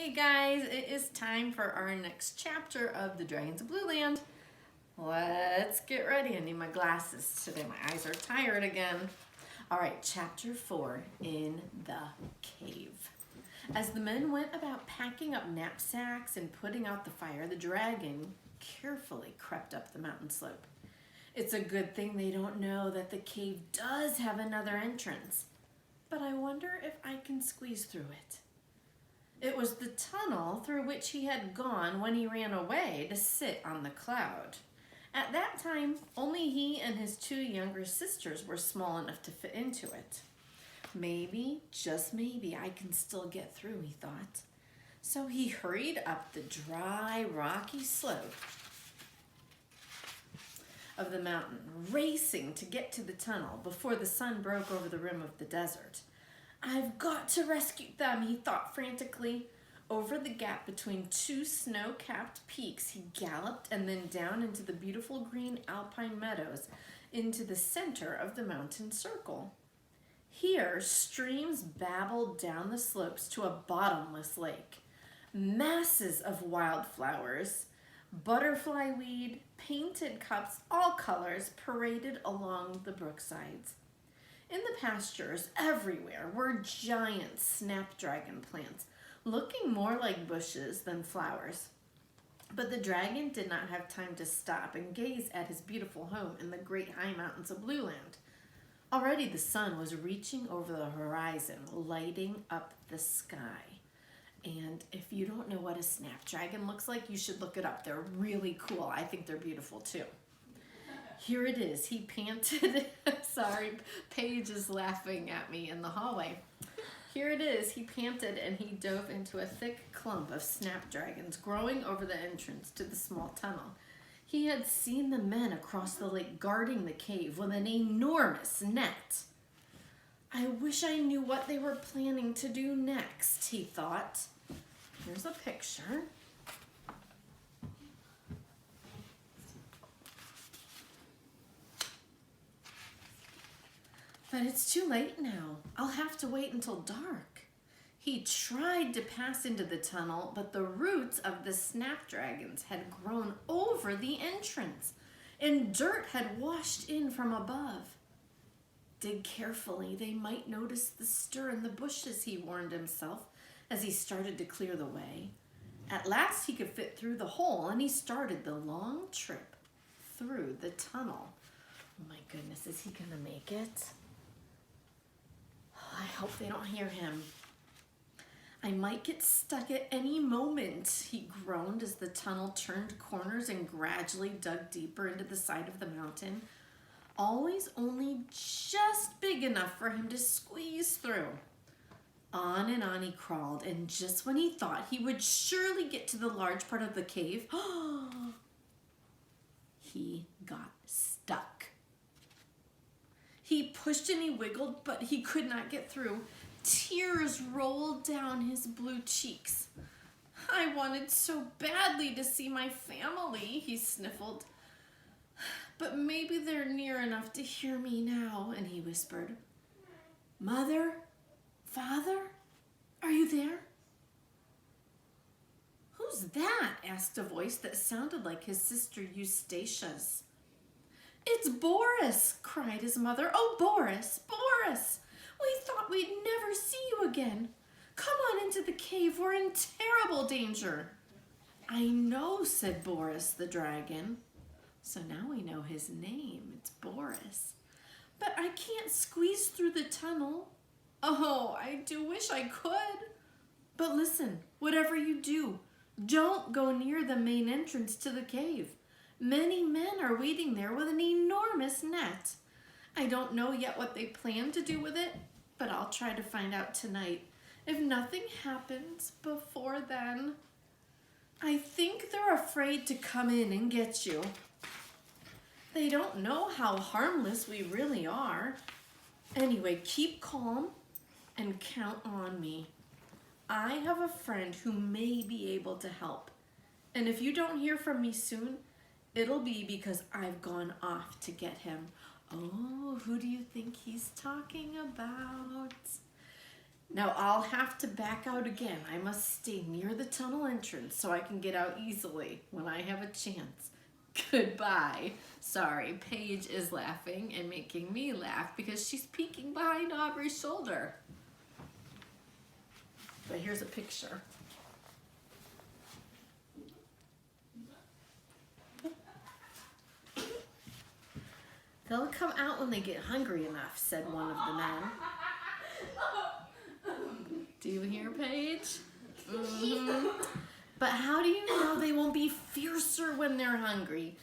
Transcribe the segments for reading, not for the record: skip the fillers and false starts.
Hey guys, it is time for our next chapter of The Dragons of Blue Land. Let's get ready. I need my glasses today. My eyes are tired again. All right, chapter 4, In the Cave. As the men went about packing up knapsacks and putting out the fire, the dragon carefully crept up the mountain slope. It's a good thing they don't know that the cave does have another entrance, but I wonder if I can squeeze through it. It was the tunnel through which he had gone when he ran away to sit on the cloud. At that time, only he and his 2 younger sisters were small enough to fit into it. Maybe, just maybe, I can still get through, he thought. So he hurried up the dry, rocky slope of the mountain, racing to get to the tunnel before the sun broke over the rim of the desert. I've got to rescue them, he thought frantically. Over the gap between 2 snow-capped peaks, he galloped and then down into the beautiful green alpine meadows into the center of the mountain circle. Here, streams babbled down the slopes to a bottomless lake. Masses of wildflowers, butterfly weed, painted cups, all colors paraded along the brooksides. In the pastures, everywhere, were giant snapdragon plants, looking more like bushes than flowers. But the dragon did not have time to stop and gaze at his beautiful home in the great high mountains of Blue Land. Already the sun was reaching over the horizon, lighting up the sky. And if you don't know what a snapdragon looks like, you should look it up. They're really cool. I think they're beautiful too. Here it is, he panted. Sorry, Paige is laughing at me in the hallway. Here it is, he panted and he dove into a thick clump of snapdragons growing over the entrance to the small tunnel. He had seen the men across the lake guarding the cave with an enormous net. I wish I knew what they were planning to do next, he thought. Here's a picture. But it's too late now. I'll have to wait until dark. He tried to pass into the tunnel, but the roots of the snapdragons had grown over the entrance, and dirt had washed in from above. Dig carefully, they might notice the stir in the bushes, he warned himself as he started to clear the way. At last he could fit through the hole, and he started the long trip through the tunnel. Oh my goodness, is he gonna make it? I hope they don't hear him. I might get stuck at any moment, he groaned as the tunnel turned corners and gradually dug deeper into the side of the mountain. Always only just big enough for him to squeeze through. On and on he crawled, and just when he thought he would surely get to the large part of the cave, he got stuck. He pushed and he wiggled, but he could not get through. Tears rolled down his blue cheeks. I wanted so badly to see my family, he sniffled. But maybe they're near enough to hear me now, and he whispered, Mother? Father? Are you there? Who's that? Asked a voice that sounded like his sister Eustatia's. It's Boris, cried his mother. Oh, Boris, Boris, we thought we'd never see you again. Come on into the cave, we're in terrible danger. I know, said Boris the dragon. So now we know his name, it's Boris. But I can't squeeze through the tunnel. Oh, I do wish I could. But listen, whatever you do, don't go near the main entrance to the cave. Many men are waiting there with an enormous net. I don't know yet what they plan to do with it, but I'll try to find out tonight. If nothing happens before then, I think they're afraid to come in and get you. They don't know how harmless we really are. Anyway, keep calm and count on me. I have a friend who may be able to help. And if you don't hear from me soon, it'll be because I've gone off to get him. Oh, who do you think he's talking about? Now I'll have to back out again. I must stay near the tunnel entrance so I can get out easily when I have a chance. Goodbye. Sorry, Paige is laughing and making me laugh because she's peeking behind Aubrey's shoulder. But here's a picture. They'll come out when they get hungry enough, said one of the men. Do you hear, Paige? Mm-hmm. But how do you know they won't be fiercer when they're hungry?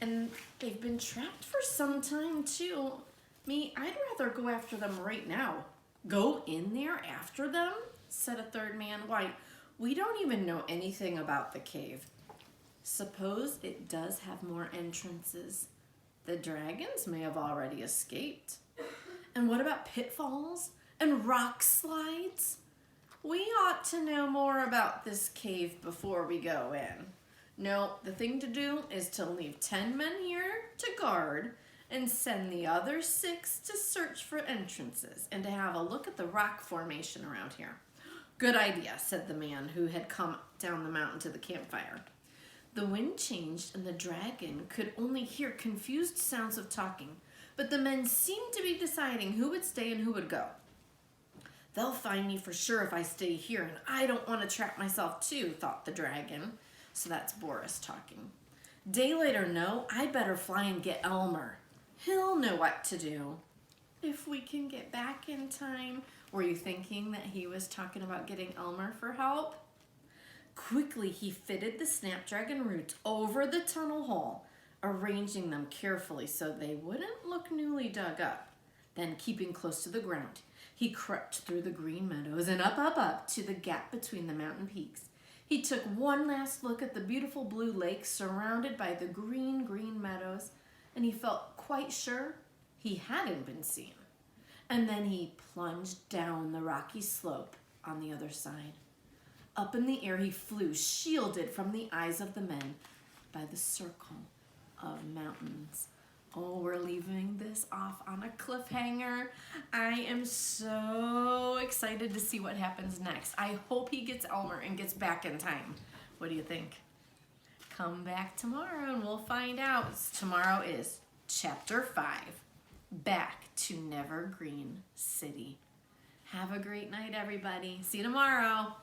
And they've been trapped for some time, too. Me, I'd rather go after them right now. Go in there after them? Said a third man. Why, we don't even know anything about the cave. Suppose it does have more entrances. The dragons may have already escaped. And what about pitfalls and rock slides? We ought to know more about this cave before we go in. No, the thing to do is to leave 10 men here to guard and send the other 6 to search for entrances and to have a look at the rock formation around here. Good idea, said the man who had come down the mountain to the campfire. The wind changed and the dragon could only hear confused sounds of talking, but the men seemed to be deciding who would stay and who would go. They'll find me for sure if I stay here, and I don't want to trap myself too, thought the dragon. So that's Boris talking. Daylight or no, I'd better fly and get Elmer. He'll know what to do. If we can get back in time. Were you thinking that he was talking about getting Elmer for help? Quickly, he fitted the snapdragon roots over the tunnel hole, arranging them carefully so they wouldn't look newly dug up. Then, keeping close to the ground, he crept through the green meadows and up to the gap between the mountain peaks. He took one last look at the beautiful blue lake surrounded by the green meadows, and he felt quite sure he hadn't been seen. And then he plunged down the rocky slope on the other side. Up in the air he flew, shielded from the eyes of the men by the circle of mountains. Oh, we're leaving this off on a cliffhanger. I am so excited to see what happens next. I hope he gets Elmer and gets back in time. What do you think? Come back tomorrow and we'll find out. Tomorrow is Chapter 5, Back to Nevergreen City. Have a great night, everybody. See you tomorrow.